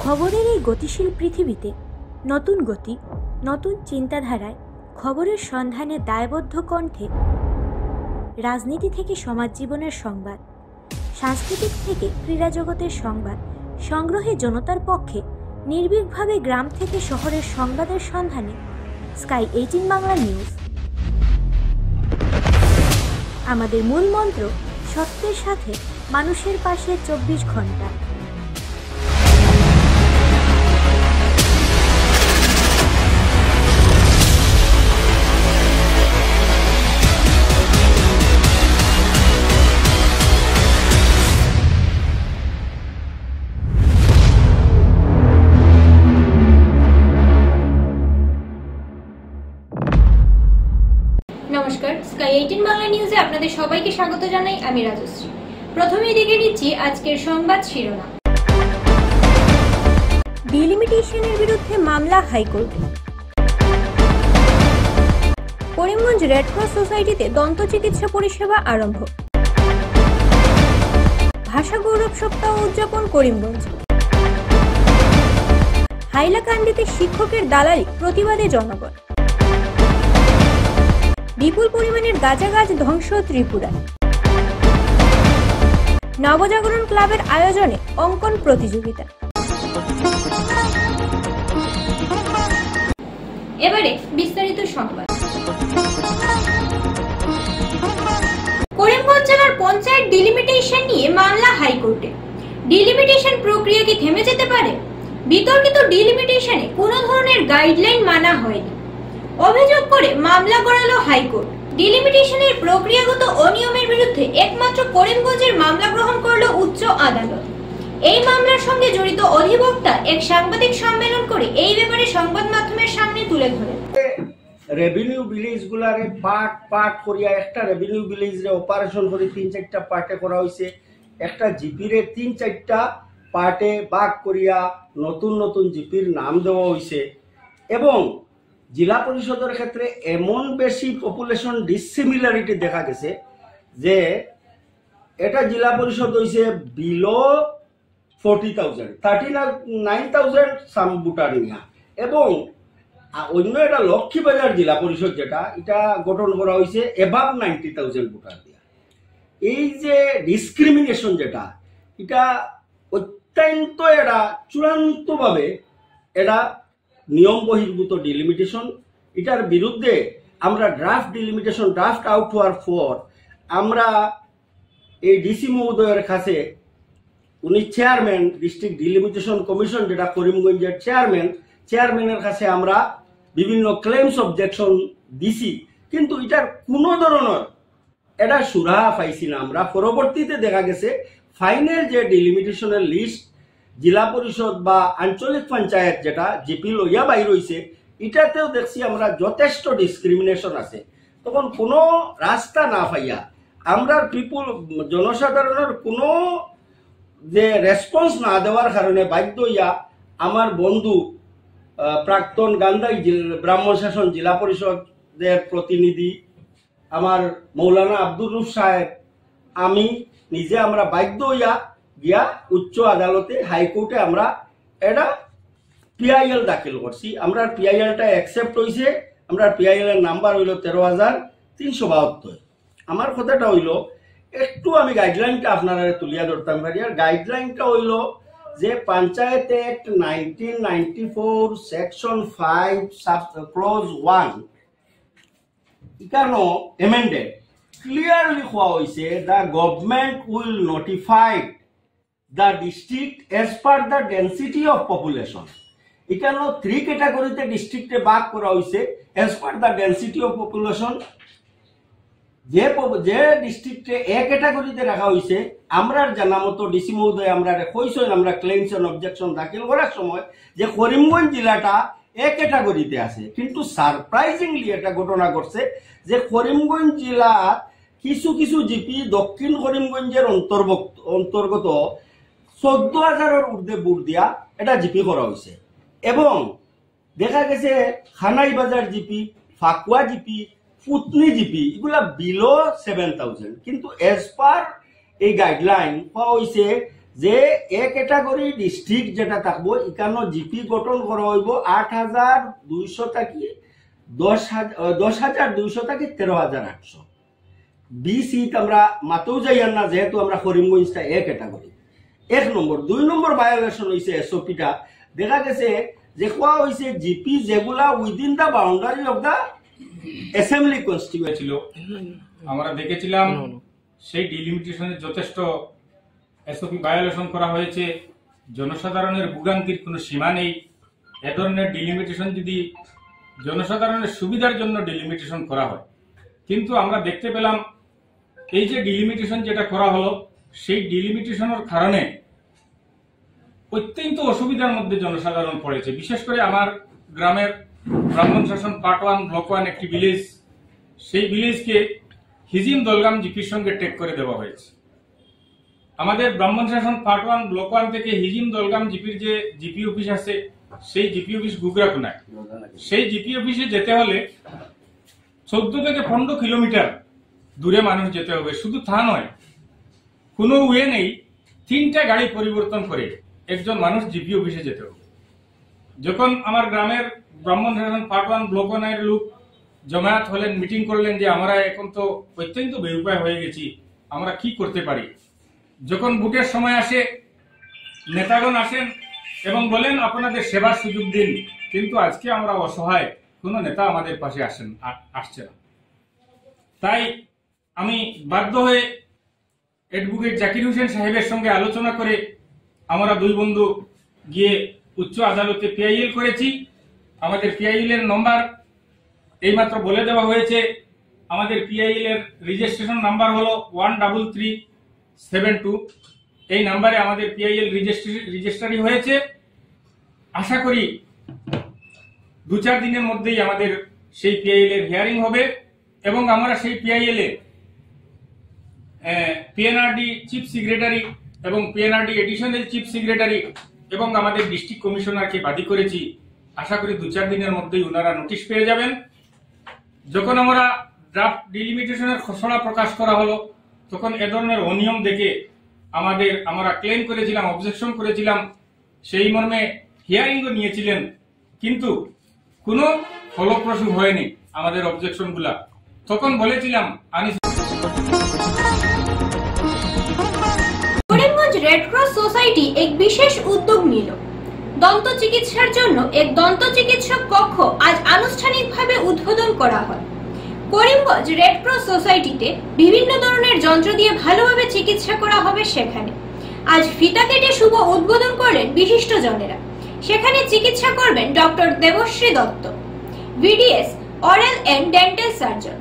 খবরের এই গতিশীল পৃথিবীতে নতুন গতি, নতুন চিন্তাধারায় খবরের সন্ধানে দায়বদ্ধ কণ্ঠে রাজনীতি থেকে সমাজ জীবনের সংবাদ, সাংস্কৃতিক থেকে ক্রীড়া জগতের সংবাদ সংগ্রহে জনতার পক্ষে নির্ভীকভাবে গ্রাম থেকে শহরের সংবাদের সন্ধানে স্কাই 18 বাংলা নিউজ। আমাদের মূল মন্ত্র সত্যের সাথে মানুষের পাশে 24 ঘন্টা। নমস্কার, স্কাই 18 বাংলা নিউজে আপনাদের সবাইকে স্বাগত জানাই। আমি রাজশ্রী। প্রথমেই দেখে নিচ্ছি আজকের সংবাদ শিরোনাম। ডিলিমিটেশনের বিরুদ্ধে মামলা হাইকোর্টে। করিমগঞ্জ রেডক্রস সোসাইটিতে দন্ত চিকিৎসা পরিষেবা আরম্ভ। ভাষা গৌরব সপ্তাহ উদযাপন করিমগঞ্জ। হাইলাকান্দিতে শিক্ষকের দালালি প্রতিবাদে জনগণ। বিপুল পরিমাণের গাঁজা গাছ ধ্বংস ত্রিপুরায়। নবজাগরণ ক্লাবের আয়োজনে অঙ্কন প্রতিযোগিতা। এবারে বিস্তারিত সংবাদ। করিমগঞ্জ জেলার পঞ্চায়েত ডিলিমিটেশন নিয়ে মামলা হাইকোর্টে। ডিলিমিটেশন প্রক্রিয়া কি থেমে যেতে পারে? বিতর্কিত ডিলিমিটেশনে কোনো ধরনের গাইডলাইন মানা হয়নি অভিযোগ করে মামলা করালো হাইকোর্ট। ডিলিমিটেশনের প্রক্রিয়াগত অনিয়মের বিরুদ্ধে একমাত্র করিমগঞ্জের মামলা গ্রহণ করলো উচ্চ আদালত। এই মামলার সঙ্গে জড়িত অধিবক্তা এক সাংবাদিক সম্মেলন করে এই ব্যাপারে সংবাদ মাধ্যমের সামনে তুলে ধরেন। রেভিনিউ ভিলেজ গুলারে পার্ট করিয়া একটা রেভিনিউ ভিলেজ রে অপারেশন করে 3-4টা পার্টে করা হয়েছে। একটা জিপি রে 3-4টা পার্টে ভাগ করিয়া নতুন নতুন জিপির নাম দেওয়া হয়েছে এবং জেলা পরিষদের ক্ষেত্রে এমন বেশি পপুলেশন ডিসিমিলারিটি দেখা গেছে যে এটা জেলা পরিষদ হয়েছে বিলো 40,000, 39,000 সাম ভোটার নিয়া এবং অন্য একটা লক্ষ্মীবাজার জেলা পরিষদ যেটা এটা গঠন করা হয়েছে এবাভ 90,000 ভোটার দিয়া। এই যে ডিসক্রিমিনেশন যেটা এটা অত্যন্ত এটা চূড়ান্তভাবে এটা নিয়ম বহির্ভূত ডিলিমিটেশন। এটার বিরুদ্ধে আমরা ড্রাফট আউট হওয়ার পর আমরা এই ডিসি মহোদয়ের কাছে উনি চেয়ারম্যান ডিস্ট্রিক্ট ডিলিমিটেশন কমিশন যেটা করিমগঞ্জের চেয়ারম্যানের কাছে আমরা বিভিন্ন ক্লেমস অবজেকশন দিছি, কিন্তু এটার কোনো ধরনের এটা সুরাহা পাইছি না আমরা। পরবর্তীতে দেখা গেছে ফাইনাল যে ডিলিমিটেশনের লিস্ট জেলা পরিষদ বা আঞ্চলিক পঞ্চায়েত যেটা জিপি লইয়া বাইর হইছে এটাতেও দেখছি আমরা যথেষ্ট ডিসক্রিমিনেশন আছে। তখন কোনো রাস্তা না পাইয়া আমরা জনসাধারণের কোনো যে রেসপন্স না দেওয়ার কারণে বাধ্য হইয়া আমার বন্ধু প্রাক্তন গান্ধাই ব্রাহ্মণ শাসন জেলা পরিষদের প্রতিনিধি আমার মৌলানা আব্দুর রুফ সাহেব আমি নিজে আমরা বাধ্য হইয়া গিয়া উচ্চ আদালতে হাইকোর্টে আমরা এটা পিআইএল দাখিল করছি। আমরা পিআইএলটা অ্যাকসেপ্ট হয়েছে। আমরা পিআইএল এর নাম্বার হইল 13,372। আমার কথাটা হইল একটু আমি গাইডলাইনটা আপনারা তুলিয়া ধরতাম পারি। আর গাইডলাইনটা হইল যে পঞ্চায়েত অ্যাক্ট 1994 সেকশন 5 ক্লজ 1 ইকানো এমেন্ডেড ক্লিয়ারলি কোয়া হয়েছে the government will notify the district as per the density of population. এখানে 3 ক্যাটাগরিতে ডিস্ট্রিক্টে ভাগ করা হয়েছে as per the density of population। যে ডিস্ট্রিক্টে এ ক্যাটাগরিতে রাখা হয়েছে আমরা জানা মতো ডিসি মহোদয় আমরা কইছেন আমরা ক্লেমস এন্ড অবজেকশন দাখিল করার সময় যে করিমগঞ্জ জেলাটা এ ক্যাটাগরিতে আছে, কিন্তু সারপ্রাইজিংলি এটা ঘটনা ঘটছে যে করিমগঞ্জ জেলা কিছু কিছু জিপি দক্ষিণ করিমগঞ্জের অন্তর্গত 14,000-এর ঊর্ধ্বে বুট দিয়া এটা জিপি করা হয়েছে এবং দেখা গেছে খানাই বাজার জিপি, ফাকুয়া জিপি, পুতনি জিপি এগুলা বিলো 7,000। কিন্তু এজ পার এই গাইডলাইন পাওয়া হয়েছে যে এ ক্যাটাগরি ডিস্ট্রিক্ট যেটা থাকবো এখানে জিপি গঠন করা হইব 8,200 থাকি 10,200 থাকি 13,800। বি সিট আমরা মাতেও যাইয়ার না, যেহেতু আমরা করিমগঞ্জটা A category. 1 number. 2 number violation হয়েছে এসওপিটা, দেখা গেছে যে কোয়া হয়েছে জিপি যেগুলা within the boundary of the assembly constituency ছিল, আমরা দেখেছিলাম সেই ডিলিমিটেশনের যথেষ্ট এসওপি ভায়োলেশন করা হয়েছে। জনসাধারণের ভোগান্তির কোনো সীমা নেই। এ ধরনের ডিলিমিটেশন যদি জনসাধারণের সুবিধার জন্য ডিলিমিটেশন করা হয়, কিন্তু আমরা দেখতে পেলাম এই যে ডিলিমিটেশন যেটা করা হলো, সেই ডিলিমিটেশনের কারণে অত্যন্ত অসুবিধার মধ্যে জনসাধারণ পড়েছে। বিশেষ করে আমার গ্রামের ব্রাহ্মণ শাসন পার্ট 1 ব্লক 1 একটি ভিলেজ, সেই ভিলেজকে হিজিম দলগাম জিপির সঙ্গে টেক করে দেওয়া হয়েছে। আমাদের ব্রাহ্মণ শাসন পার্ট 1 ব্লক 1 থেকে হিজিম দলগাম জিপির যে জিপি অফিস আছে, সেই জিপি অফিস গুগরাকোনায়। সেই জিপি অফিসে যেতে হলে 14 থেকে 15 কিলোমিটার দূরে মানুষ যেতে হবে। শুধু তা নয়, কোনো ওয়ে নেই 3টা গাড়ি পরিবর্তন করে একজন মানুষ জিপি অফিসে যেতে হবে। যখন আমার গ্রামের ব্রাহ্মণ শাসন পার্ট 1 ব্লক 1 লোক জমায়েত হলেন, মিটিং করলেন যে আমরা এখন তো অত্যন্ত বেউপায় হয়ে গেছি, আমরা কি করতে পারি। যখন ভোটের সময় আসে, নেতাগণ আসেন এবং বলেন আপনাদের সেবার সুযোগ দিন, কিন্তু আজকে আমরা অসহায়, কোনো নেতা আমাদের পাশে আসছে না। তাই আমি বাধ্য হয়ে অ্যাডভোকেট জাকির হোসেন সাহেবের সঙ্গে আলোচনা করে আমরা 2 বন্ধু গিয়ে উচ্চ আদালতে পিআইএল করেছি। আমাদের পিআইএল এর নম্বর এইমাত্র বলে দেওয়া হয়েছে। আমাদের পিআইএল এর রেজিস্ট্রেশন নাম্বার হলো 13372। এই নাম্বারে আমাদের পিআইএল রেজিস্ট্রি হয়েছে। আশা করি 2-4 দিনের মধ্যেই আমাদের সেই পিআইএল এর হিয়ারিং হবে এবং আমরা সেই পিআইএল এ পিএনআরডি চিফ সেক্রেটারি এবং পিএনআরডি এডিশনাল চিফ সেক্রেটারি এবং আমাদের ডিস্ট্রিক্ট কমিশনারকে বাদী করেছি। আশা করি 2-4 দিনের মধ্যেই ওনারা নোটিশ পেয়ে যাবেন। যখন আমরা ড্রাফট ডিলিমিটেশনের খসড়া প্রকাশ করা হলো, তখন এ ধরনের অনিয়ম দেখে আমরা ক্লেম করেছিলাম, অবজেকশন করেছিলাম, সেই মর্মে হিয়ারিংও নিয়েছিলেন, কিন্তু কোনো ফলপ্রসূ হয়নি আমাদের অবজেকশনগুলা। তখন বলেছিলাম করিমগঞ্জ রেড ক্রস সোসাইটি এক বিশেষ উদ্যোগ নিল। দন্ত চিকিৎসার জন্য এক দন্ত চিকিৎসক কক্ষ আজ আনুষ্ঠানিকভাবে উদ্বোধন করা হয়। করিমগঞ্জ রেড ক্রস সোসাইটিতে বিভিন্ন ধরনের যন্ত্র দিয়ে ভালোভাবে চিকিৎসা করা হবে। সেখানে আজ ফিতা কেটে শুভ উদ্বোধন করলেন বিশিষ্টজনেরা। সেখানে চিকিৎসা করবেন doctor Debashree Dutta, BDS oral and dental surgeon.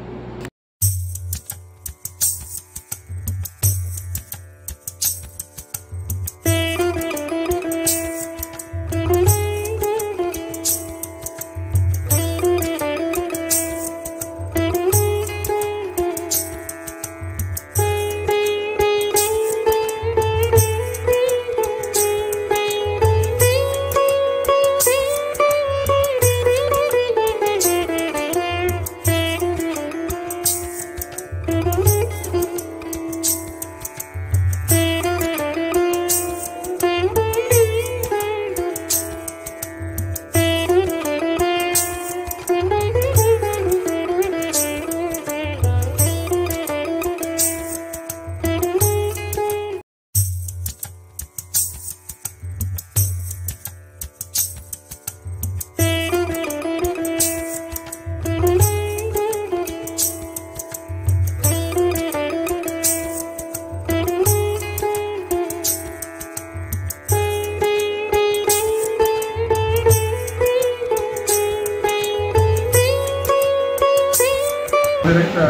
একটা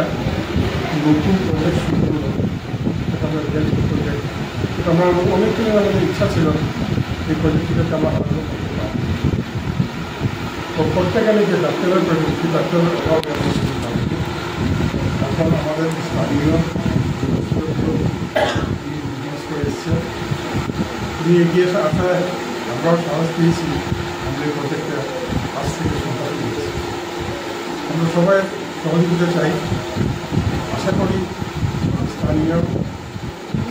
নতুন প্রজেক্ট শুরু হলো, সেটা আমরা প্রজেক্ট। আমরা অনেকদিন আমাদের ইচ্ছা ছিল এই প্রজেক্টটাকে আমরা আরম্ভ করতে পারি। তো করতে গেলে যে ডাক্তারের প্রযুক্তি, ডাক্তারের অভাব এখন আমাদের স্থানীয় এসছে, তিনি এগিয়ে আসায় আমরাও সাহস দিয়েছি। আমাদের প্রজেক্টে আজ থেকে সন্তান দিয়েছি। আমরা সবাই সহযোগিতা চাই। আশা করি স্থানীয়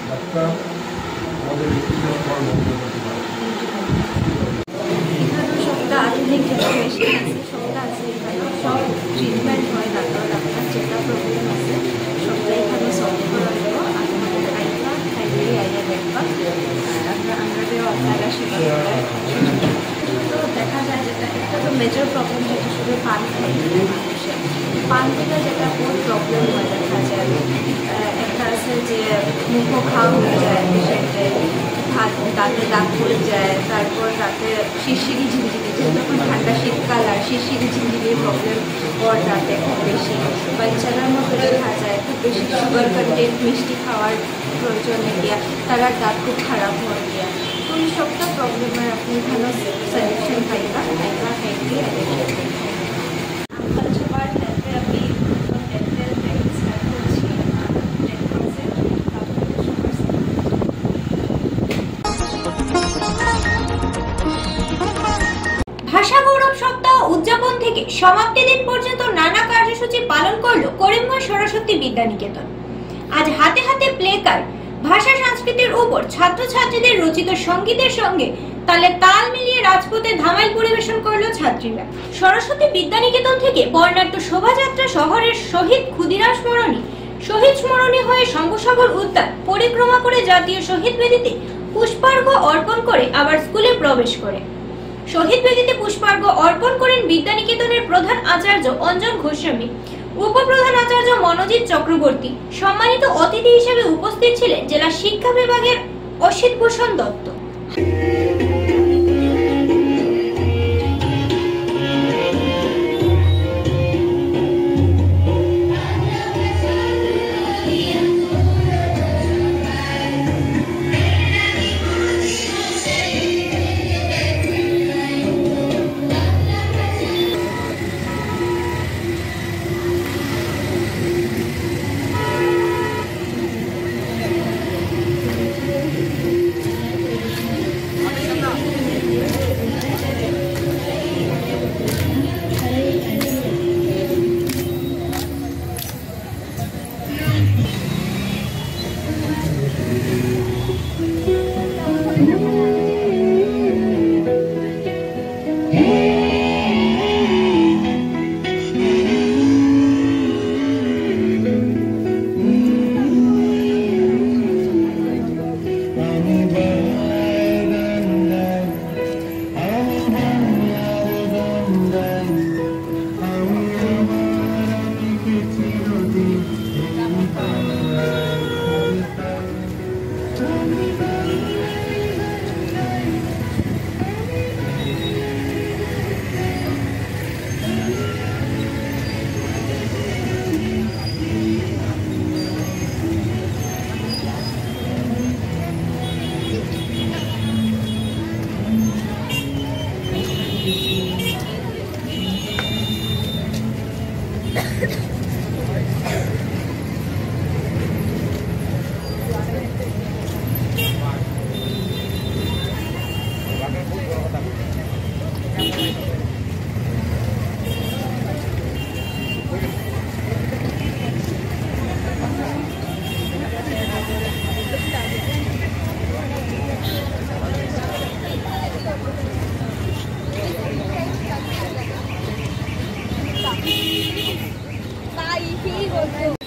ডাক্তার আমাদের সবার মঙ্গল করতে পারে। এখানে সবটা আধুনিক জেনারেশন আছে, সবটা আছে এখানে, সব ট্রিটমেন্ট হয়, ডাক্তার যেটা প্রবলেম আছে সবটা এখানে সলভ করা হলো। আমাদের আইবা থাইলে আইয়া দেখবা, আমরা আপনারা সেবা করার তো দেখা যায় যেটা একটা তো মেজর প্রবলেম যেটা শুধু পান খাই মানুষের পান থেকে যেটা বহুত প্রবলেম হয় দেখা যায়। একটা আছে যে মুখ খাওয়া হয়ে যায় পেশেন্টের, দাঁতে দাগ পড়ে যায়, তারপর রাতে শিরশিরি ঝিমঝিমি, যেহেতু এখন ঠান্ডা শীতকাল আর শিরশিরি ঝিমঝিমির প্রবলেম ওর দাঁতে খুব বেশি। বাচ্চাদের মধ্যে দেখা যায় খুব বেশি সুগার কন্টেন্ট মিষ্টি খাওয়ার প্রয়োজনে গিয়া তারা দাঁত খুব খারাপ হয়ে গিয়া। তো এই সবটা প্রবলেমের আপনি এখানে সলিউশন পাইবা খাইতে আমরা সবার হেলথে আমি ডেন্টাল হেলথ স্টার্ট করছি 10% ভাষা গৌরব সপ্তাহ উদযাপন থেকে সমাপ্তি দিন পর্যন্ত নানা কার্যসূচি পালন করলো করিমগঞ্জ সরস্বতী বিদ্যানিকেতন। আজ হাতে হাতে প্লে কার্ড, ভাষা সংস্কৃতির উপর ছাত্রছাত্রীদের রচিত সঙ্গীতের সঙ্গে তালে তাল মিলিয়ে রাজপথে ধামাইল পরিবেশন করলো ছাত্রীরা। সরস্বতী বিদ্যানিকেতন থেকে বর্ণাঢ্য শোভাযাত্রা শহরের শহীদ ক্ষুদিরাম স্মরণী হয়ে শঙ্খসাগর উদ্যান পরিক্রমা করে জাতীয় শহীদ বেদিতে পুষ্পার্ঘ্য অর্পণ করে আবার স্কুলে প্রবেশ করে। শহীদ বেদিতে পুষ্পার্ঘ্য অর্পণ করেন বিদ্যানিকেতনের প্রধান আচার্য অঞ্জন গোস্বামী, উপপ্রধান আচার্য মনোজিৎ চক্রবর্তী। সম্মানিত অতিথি হিসেবে উপস্থিত ছিলেন জেলা শিক্ষা বিভাগের অসিত ভূষণ দত্ত।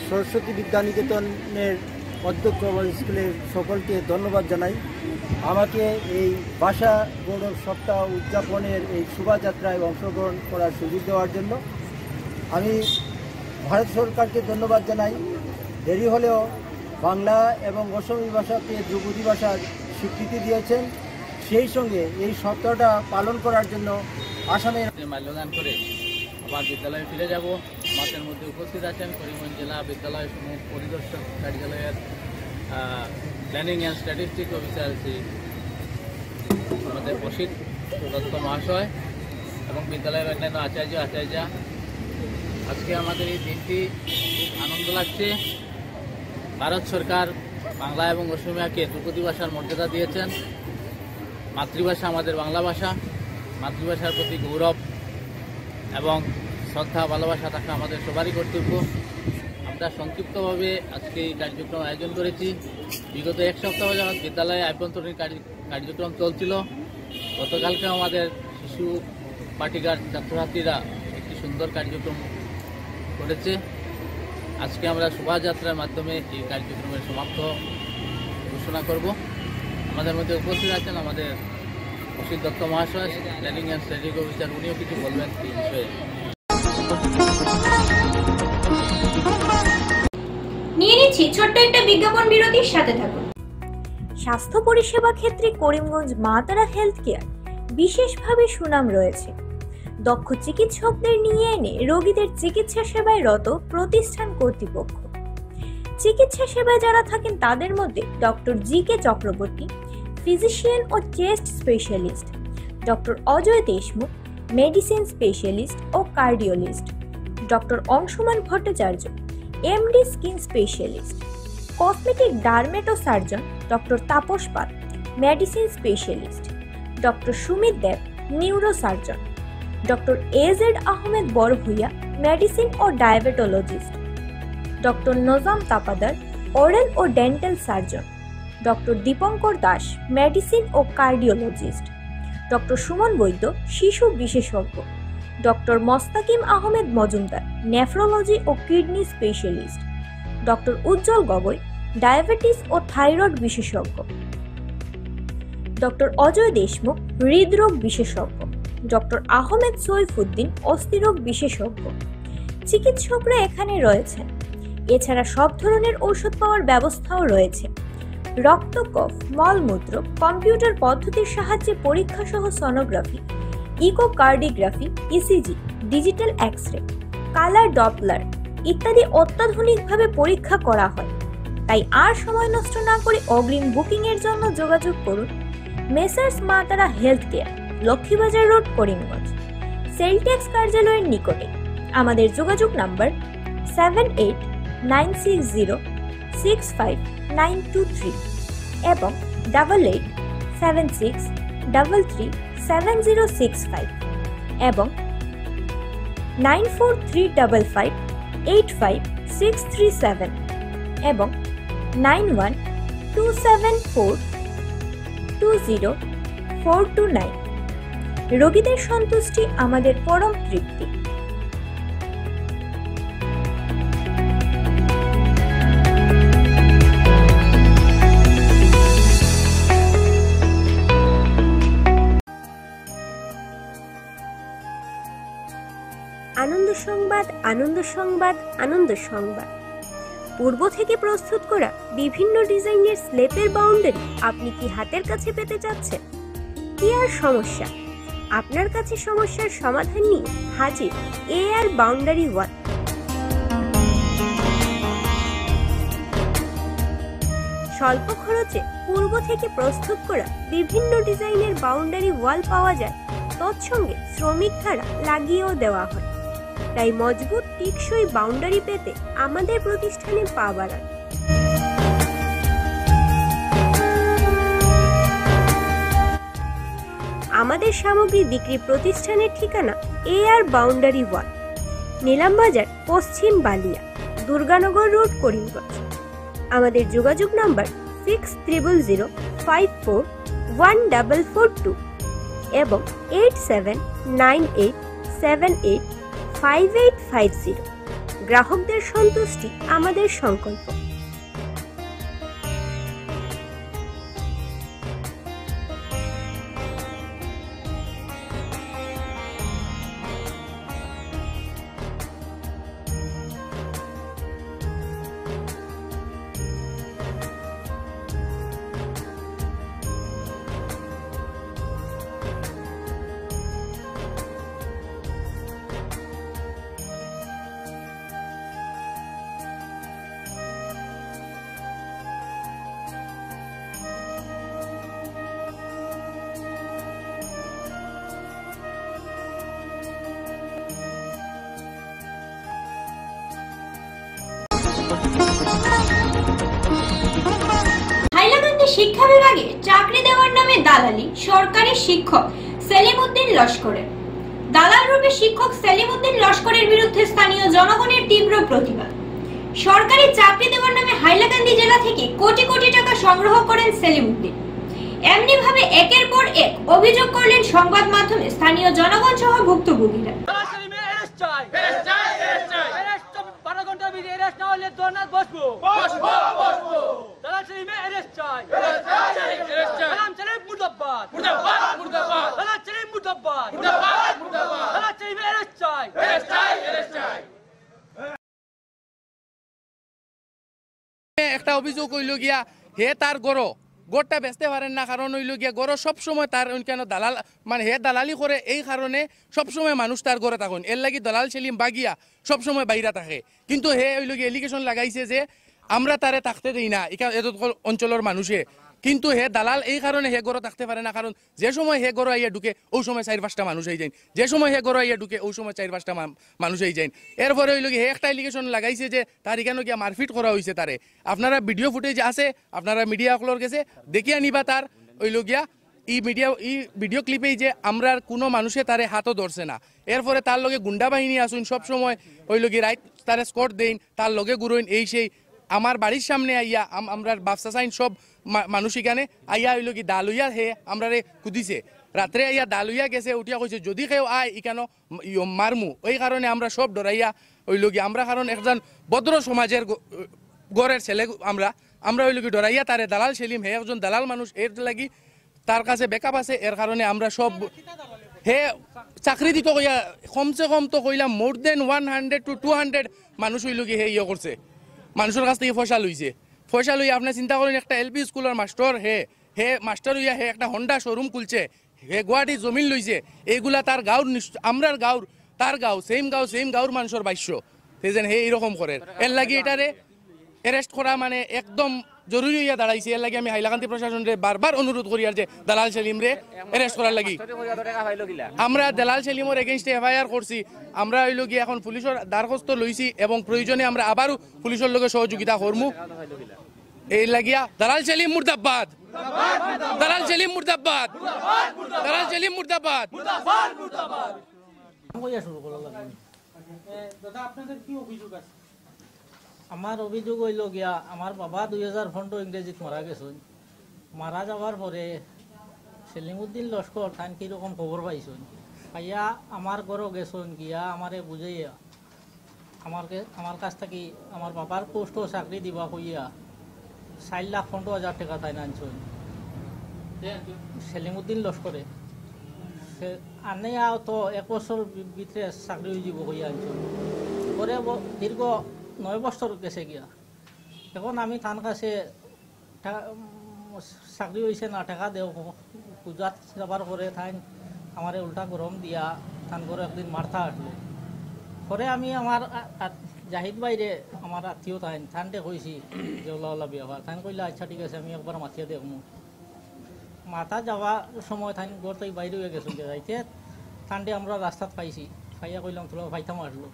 সরস্বতী বিদ্যানিকেতনের অধ্যক্ষ এবং স্কুলের সকলকে ধন্যবাদ জানাই আমাকে এই ভাষা গৌরব সপ্তাহ উদযাপনের এই শোভাযাত্রায় অংশগ্রহণ করার সুযোগ দেওয়ার জন্য। আমি ভারত সরকারকে ধন্যবাদ জানাই, দেরি হলেও বাংলা এবং অসমী ভাষাকে ধ্রুপদী ভাষার স্বীকৃতি দিয়েছেন। সেই সঙ্গে এই সপ্তাহটা পালন করার জন্য আসামের মাল্যদান করে আবার বিদ্যালয়ে ফিরে যাব। আমাদের মধ্যে উপস্থিত আছেন করিমগঞ্জ জেলা বিদ্যালয় সমূহ পরিদর্শক কার্যালয়ের planning and statistic officer Shri আমাদের অসিত দত্ত মহাশয় এবং বিদ্যালয়ের অন্যান্য আচার্যা। আজকে আমাদের এই দিনটি খুব আনন্দ লাগছে। ভারত সরকার বাংলা এবং অসমিয়াকে ধ্রুপদী ভাষার মর্যাদা দিয়েছেন। মাতৃভাষা আমাদের বাংলা ভাষা, মাতৃভাষার প্রতি গৌরব এবং শ্রদ্ধা ভালোবাসা থাকা আমাদের সবারই কর্তব্য। আমরা সংক্ষিপ্তভাবে আজকে এই কার্যক্রম আয়োজন করেছি। বিগত এক সপ্তাহ যাবৎ বিদ্যালয়ে আভ্যন্তরীণ কার্যক্রম চলছিল। গতকালকে আমাদের শিশু পাঠিকার ছাত্রছাত্রীরা একটি সুন্দর কার্যক্রম করেছে। আজকে আমরা শোভাযাত্রার মাধ্যমে এই কার্যক্রমের সমাপ্ত ঘোষণা করব। আমাদের মধ্যে উপস্থিত আছেন আমাদের অসিত দত্ত মহাশয়, প্ল্যানিং অ্যান্ড স্ট্র্যাটেজিক অফিসার, উনিও কিছু বলবেন এই বিষয়ে। নিয়ে নিচ্ছি ছোট্ট একটা বিজ্ঞাপন বিরতির সাথে থাকুন। স্বাস্থ্য পরিষেবা ক্ষেত্রে করিমগঞ্জ মা তারা হেলথ কেয়ার বিশেষভাবে সুনাম রয়েছে। দক্ষ চিকিৎসকদের নিয়ে এনে রোগীদের চিকিৎসা সেবায় রত প্রতিষ্ঠান কর্তৃপক্ষ। চিকিৎসা সেবায় যারা থাকেন তাদের মধ্যে ডক্টর জি.কে. চক্রবর্তী, ফিজিশিয়ান ও chest specialist, doctor Ajay Deshmukh, medicine specialist ও cardiologist, doctor Anshuman Bhattacharya, MD skin specialist, cosmetic dermato surgeon doctor Tapas Pal, medicine specialist, doctor Sumit Deb, neuro surgeon, doctor AZ Ahmed Barbhuiya, medicine ও diabetologist, doctor Nazam Tapadar, oral ও dental surgeon, doctor Dipankar Das, medicine ও cardiologist, doctor Suman Baidya, শিশু বিশেষজ্ঞ, doctor Mostakim Ahmed Majumder, nephrology ও kidney specialist, doctor উজ্জ্বল Gogoi, diabetes ও thyroid বিশেষজ্ঞ, doctor Ajay Deshmukh, হৃদরোগ বিশেষজ্ঞ, doctor Ahmed Saifuddin, অস্থিরোগ বিশেষজ্ঞ। চিকিৎসকরা এখানে রয়েছেন। এছাড়া সব ধরনের ঔষধ পাওয়ার ব্যবস্থাও রয়েছে। রক্ত, কফ, মলমূত্র, কম্পিউটার পদ্ধতির সাহায্যে পরীক্ষা সহ sonography, echocardiography, ECG, digital X-ray, colour Doppler ইত্যাদি অত্যাধুনিকভাবে পরীক্ষা করা হয়। তাই আর সময় নষ্ট না করে অগ্রিম বুকিং এর জন্য যোগাযোগ করুন মেসার্স মা তারা health care, Laxmibazar road, Karimganj, sell tax কার্যালয়ের নিকটে। আমাদের যোগাযোগ নাম্বার 7896065923 এবং 8876337065 এবং 9435585637 এবং 9127420429। রোগীদের সন্তুষ্টি আমাদের পরম তৃপ্তি। আনন্দ সংবাদ, আনন্দ সংবাদ, আনন্দ সংবাদ। পূর্ব থেকে প্রস্তুত করা বিভিন্ন ডিজাইনের স্লেপের বাউন্ডারি আপনি কি হাতের কাছে পেতে চাচ্ছেন? কি আর সমস্যা, আপনার কাছে সমস্যার সমাধান নিয়ে হাজির এআর বাউন্ডারি ওয়াল। স্বল্প খরচে পূর্ব থেকে প্রস্তুত করা বিভিন্ন ডিজাইনের বাউন্ডারি ওয়াল পাওয়া যায়, তৎসঙ্গে শ্রমিক ভাড়া লাগিয়েও দেওয়া হয়। তাই মজবুত টেকসই বাউন্ডারি পেতে আমাদের প্রতিষ্ঠানে পা বাড়ান। আমাদের সামগ্রী বিক্রি প্রতিষ্ঠানের ঠিকানা এআর বাউন্ডারি ওয়াল, নিলামবাজার, পশ্চিম বালিয়া, দুর্গানগর রোড, করিমগঞ্জ। আমাদের যোগাযোগ নাম্বার 6000541442 এবং 8798785850। গ্রাহকদের সন্তুষ্টি আমাদের সংকল্প। হাইলাকান্দি শিক্ষা বিভাগে চাকরি দেওয়ার নামে দালালি সরকারি শিক্ষক সেলিম উদ্দিন লস্করের। দালাল রূপে শিক্ষক সেলিম উদ্দিন লস্করের বিরুদ্ধে স্থানীয় জনগণের তীব্র প্রতিবাদ। সরকারি চাকরি দেওয়ার নামে হাইলাকান্দি জেলা থেকে কোটি কোটি টাকা সংগ্রহ করেন সেলিম উদ্দিন। এমনি ভাবে একের পর এক অভিযোগ করলেন সংবাদ মাধ্যমে স্থানীয় জনগণ সহ ভুক্তভোগীরা। একটা অভিযোগ হইল গিয়া হে তার গড়টা বেচতে পারেন না, কারণ হইল গিয়া গড় সবসময় তার কেন দালাল মানে হে দালালি করে, এই কারণে সবসময় মানুষ তার গড়ে থাকুন, এর লাগি দালাল সেলিম বাগিয়া সবসময় বাইরা থাকে। কিন্তু হে হইল গিয়া এলিগেশন লাগাইছে যে আমরা তারে থাকতে দিই না এত অঞ্চলের মানুষে, কিন্তু হে দালাল এই কারণে হে গড় থাকতে পারে না, কারণ যে সময় হে গড় আইয়া ঢুকে ওই সময় 4-5টা মানুষ হয়ে যায়, যে সময় হে গড় আইয়া ঢুকে ওই সময় 4-5টা মানুষ হয়ে যায়। এরপরে হইল গিয়ে হে একটা এলিগেশন লাগাইছে যে তার এখানে গিয়া মারপিট করা হয়েছে তারে। আপনারা ভিডিও ফুটেজ আছে, আপনারা মিডিয়াগুলোর কাছে দেখিয়া নিবা তার হইল গিয়া ই ভিডিও ক্লিপেই যে আমরা কোনো মানুষে তারে হাতও ধরছে না। এরপরে তার লগে গুন্ডা বাহিনী আসুন সবসময় হইল গিয়ে রাইট তারে স্কট দেন, তার লগে ঘুরইন, এই সেই আমার বাড়ির সামনে আইয়া আমরা বাপসা সাইন সব মানুষ এখানে আইয়া হইল কি দা লইয়া হে আমরা কুদিছে, রাত্রে আইয়া দা লইয়া গেছে, উঠিয়া কইছে যদি কেউ আয় ইকানো মারমু, ওই কারণে আমরা সব ডরাইয়া হইল কি আমরা কারণ একজন ভদ্র সমাজের গড়ের ছেলে আমরা হইল কি ডরাইয়া তারে দালাল সেলিম হে একজন দালাল মানুষ, এর লাগি তার কাছে ব্যাকআপ আছে, এর কারণে আমরা সব হে চাকরি দিত কইয়া কমসে কম তো কইলাম মোর দেন 100 to 200 মানুষ হইল কি হে ইয়ে করছে, মানুষের কাছ থেকে পয়সা লইয়া আপনি চিন্তা করেন একটা এলপি স্কুলের মাস্টার হে মাস্টার হইয়া হে একটা হন্ডা শোরুম খুলছে, হে গুয়াহাটি জমিন লইছে, এইগুলা তার গাঁর আমরার গাঁর তার গাঁও সেম গাঁর মানুষের বাইশ্য সেজেন হে এইরকম করে, এর লাগি এটারে অ্যারেস্ট করা মানে একদম জরুরি হইয়া দাঁড়াইছে। এর লাগি আমি হাইলাকান্দি প্রশাসনরে বারবার অনুরোধ করি আর যে দালাল সেলিম রে অ্যারেস্ট করার লাগি। আমরা দালাল সেলিমের এগেইনস্টে এফআইআর করছি, আমরা হইল গিয়ে এখন পুলিশের দ্বারস্থ লইছি এবং প্রয়োজনে আমরা আবারও পুলিশের লগে সহযোগিতা করমু। এই লাগিয়া দালাল সেলিম মুর্দাবাদ, দালাল সেলিম মুর্দাবাদ, দালাল সেলিম মুর্দাবাদ। আমার অভিযোগ হইল গিয়া আমার বাবা 2015 ইংরেজিত মারা গেছেন, মারা যাওয়ার পরে সেলিম উদ্দিন লস্কর তান কিরকম খবর পাইছেন, পাইয়া আমার ঘরও গেছেন, গিয়া আমারে বুঝাইয়া আমার কাছ থেকে আমার বাবার পোস্টও চাকরি দিবা কইয়া 4,15,000 টাকা তাই আনছেন সেলিম উদ্দিন লস্করে। আনে তো 1 বছর ভিতরে চাকরি হয়ে যাব কইয়া আনছেন, পরে দীর্ঘ 9 বছর গেছে গিয়া। এখন আমি তার কাছে চাকরি হয়েছে না টাকা দেও পূজাত যাবার করে তাই আমার উল্টা গরম দিয়া তান করে একদিন মারতা আসলো। পরে আমি আমার জাহিদ বাইরে আমার আত্মীয় থানতে কইছি যে ওলা বিয়া তাই কইলে আচ্ছা ঠিক আছে আমি একবার মাতিয়ে দেখমু। মাথা যাওয়ার সময় তাই ঘর থেকে বাইরে হয়ে গেছিল যাইতে থানতে আমরা রাস্তাত পাইছি, খাইয়া কইলাম তোলা ভাইতাম আসলো,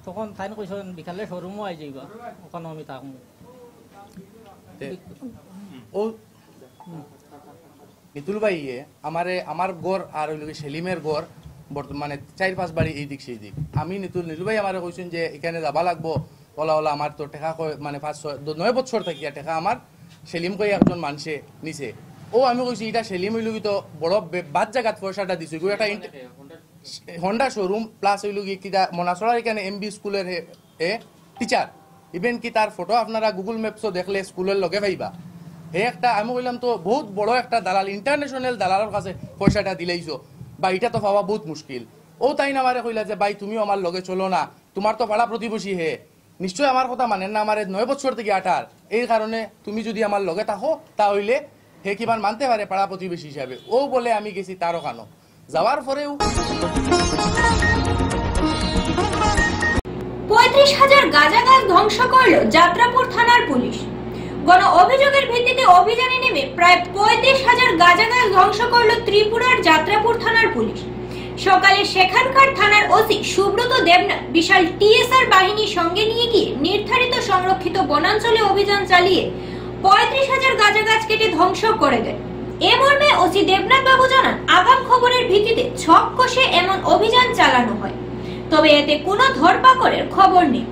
তখন তাই কইছেন বিকালে শোরুমও আই যাইবা ওখানে আমি থাকবো। ও নিতুল ভাইয়ে আমার গড় আর ওই সেলিমের গড় বর্তমানে 4-5 বাড়ি এই দিক সেই দিক। আমি নিতুল ভাই আমার কইছেন যে এখানে যাবা লাগবো, ওলা আমার তো টেকা মানে 5-9 বছর থাকিয়া টেকা আমার সেলিম কই একজন মানুষে নিছে। ও আমি কইছি এটা সেলিম হইল কি তো বড় বাদ জায়গাত পয়সাটা দিছে, একটা হন্ডা শোরুম প্লাস হইল কি কিটা মনাসড়ার এখানে এমবি স্কুলের টিচার, ইভেন কি তার ফটো আপনারা গুগল ম্যাপসও দেখলে স্কুলের লগে পাইবা। হে একটা আমি কইলাম তো বহুত বড় একটা দালাল, ইন্টারন্যাশনাল দালালের কাছে পয়সাটা দিলেইছো বা এটা তো পাওয়া বহুত মুশকিল। ও তাই না আমারে কইলা যে ভাই তুমিও আমার লগে চলো না, তোমার তো পাড়া প্রতিবেশী হে, নিশ্চয় আমার কথা মানেন না, আমার 9 বছর থেকে 18, এই কারণে তুমি যদি আমার লগে থাকো তাহলে হে কিমান মানতে পারে পাড়া প্রতিবেশী হিসাবে। ও বলে আমি গেছি তার ওখানো, যাওয়ার পরেও 35,000 গাঁজা গাছ ধ্বংস করল যাত্রাপুর থানার পুলিশ। গণ অভিযোগের ভিত্তিতে অভিযানে নেমে প্রায় 35,000 গাঁজা গাছ ধ্বংস করল ত্রিপুরার যাত্রাপুর থানার পুলিশ। সকালে সেখানকার থানার ওসি সুব্রত দেবনাথ বিশাল টিএসআর বাহিনীর সঙ্গে নিয়ে গিয়ে নির্ধারিত সংরক্ষিত বনাঞ্চলে অভিযান চালিয়ে 35,000 গাঁজা গাছ কেটে ধ্বংস করে দেন। এ মর্মে ওসি দেবনাথ বাবু জানান, আগাম খবরের ভিত্তিতে ছক কষে এমন অভিযান চালানো হয়, তবে এতে কোনো ধরপাকড়ের খবর নেই।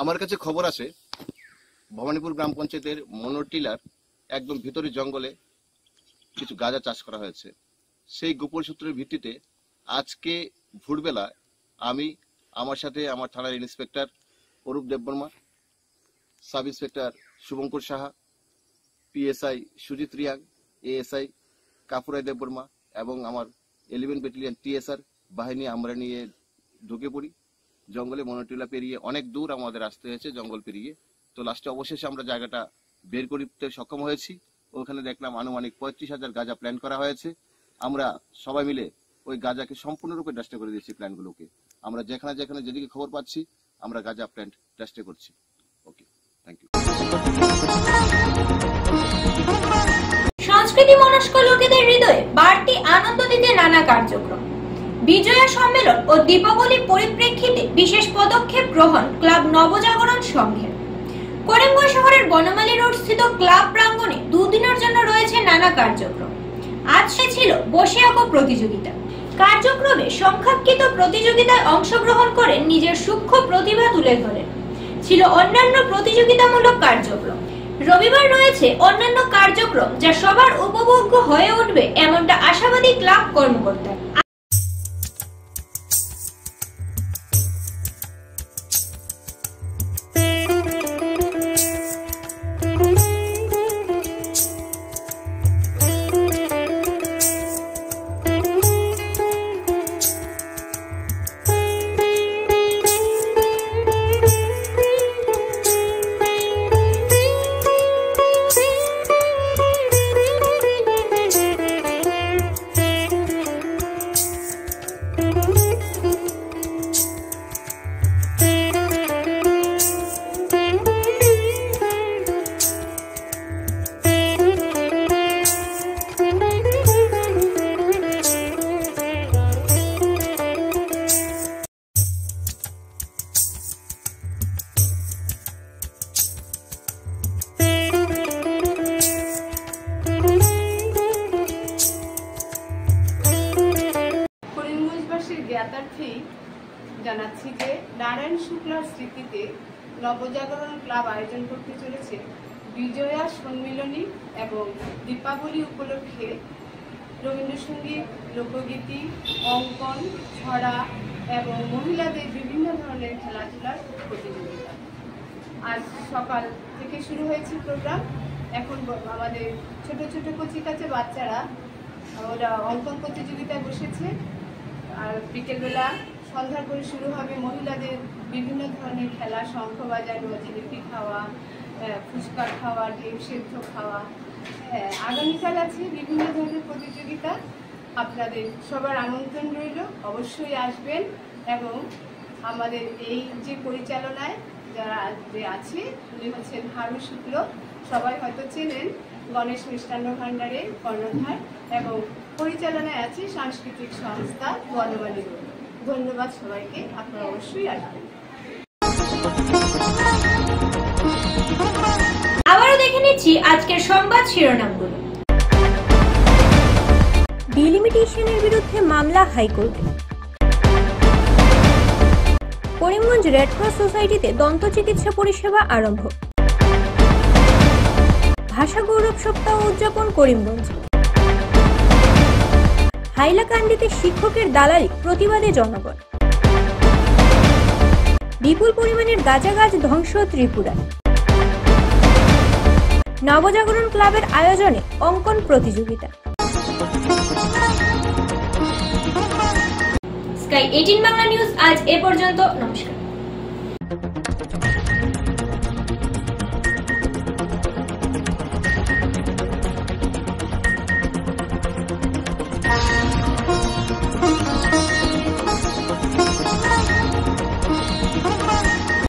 আমার কাছে খবর আছে ভবানীপুর গ্রাম পঞ্চায়েতের মনোটিলার একদম ভিতরে জঙ্গলে কিছু গাঁজা চাষ করা হয়েছে। সেই গোপন সূত্রের ভিত্তিতে আজকে ভোরবেলা আমি, আমার সাথে আমার থানার inspector Arup Debbarma, sub inspector Shubhankar Saha, PSI Sujit Reang, ASI Kapurai Debbarma এবং আমার 11 ব্যাটালিয়ন টিএসআর বাহিনী আমরা নিয়ে ঢুকে পড়ি জঙ্গলে। মনোটিলা পেরিয়ে অনেক দূর আমাদের আসতে হয়েছে জঙ্গল পেরিয়ে। তো লাস্টে অবশেষে আমরা জায়গাটা বের করতে সক্ষম হয়েছি। ওখানে দেখলাম আনুমানিক 35,000 গাঁজা প্ল্যান করা হয়েছে। আমরা সবাই মিলে ওই গাঁজাকে সম্পূর্ণরূপে ডাস্টে করে দিয়েছি। প্ল্যানগুলোকে আমরা যেখানে যেখানে যেদিকে খবর পাচ্ছি আমরা গাঁজা প্ল্যান্ট ডাস্টে করছি। ওকে, থ্যাংক ইউ। সংস্কৃতি মনস্ক লোকেদের হৃদয়ে বাড়তি আনন্দ দিতে নানা কার্যক্রম। বিজয়া সম্মেলন ও দীপাবলির পরিপ্রেক্ষিতে বিশেষ পদক্ষেপ গ্রহণ ক্লাব নবজাগরণ সংঘের। করিমগঞ্জ শহরের বনমালী রোড স্থিত ক্লাব প্রাঙ্গণে দুদিনের জন্য রয়েছে নানা কার্যক্রম। আজ সে ছিল বসে আঁকো প্রতিযোগিতা। কার্যক্রমে সংখ্যাকৃত প্রতিযোগিতায় অংশগ্রহণ করে নিজের সূক্ষ্ম প্রতিভা তুলে ধরেন। ছিল অন্যান্য প্রতিযোগিতামূলক কার্যক্রম। রবিবার রয়েছে অন্যান্য কার্যক্রম যা সবার উপভোগ্য হয়ে উঠবে এমনটা আশাবাদী ক্লাব কর্মকর্তা। জ্ঞাতার্থে জানাচ্ছি যে নারায়ণ শুক্লার স্মৃতিতে নবজাগরণ ক্লাব আয়োজন করতে চলেছে বিজয়া সম্মিলনী এবং দীপাবলি উপলক্ষে রবীন্দ্রসঙ্গীত, লোকগীতি, অঙ্কন, ছড়া এবং মহিলাদের বিভিন্ন ধরনের খেলাধুলার প্রতিযোগিতা। আজ সকাল থেকে শুরু হয়েছে প্রোগ্রাম। এখন আমাদের ছোট ছোট কচিকাচে বাচ্চারা ওরা অঙ্কন প্রতিযোগিতায় বসেছে। আর বিকেলবেলা সন্ধ্যার পরে শুরু হবে মহিলাদের বিভিন্ন ধরনের খেলা, শঙ্খ বাজানো, জিলিপি খাওয়া, ফুচকা খাওয়া, ডিম সেদ্ধ খাওয়া। আগামীকাল আছে বিভিন্ন ধরনের প্রতিযোগিতা। আপনাদের সবার আমন্ত্রণ রইল, অবশ্যই আসবেন। এবং আমাদের এই যে পরিচালনায় যারা যে আছে উনি হচ্ছেন হারু শুক্ল, সবাই হয়তো চেনেন, গণেশ মিষ্টান্ন ভাণ্ডারের কর্ণধার, এবং পরিচালনায় আছে সাংস্কৃতিক সংস্থা বনমালী রোড। ধন্যবাদ সবাইকে, আপনারা অবশ্যই আসবেন। আবারও দেখে নিচ্ছি আজকের সংবাদ শিরোনামগুলো। ডিলিমিটেশনের বিরুদ্ধে মামলা হাইকোর্টে। করিমগঞ্জ রেডক্রস সোসাইটিতে দন্ত চিকিৎসা পরিষেবা আরম্ভ। ভাষা গৌরব সপ্তাহ উদযাপন করিমগঞ্জ। হাইলাকান্দিতে শিক্ষকের দালালি প্রতিবাদে জনগণ। বিপুল পরিমাণের গাঁজা গাছ ধ্বংস ত্রিপুরায়। নবজাগরণ ক্লাবের আয়োজনে অঙ্কন প্রতিযোগিতা। স্কাই 18 বাংলা নিউজ আজ এ পর্যন্ত। নমস্কার।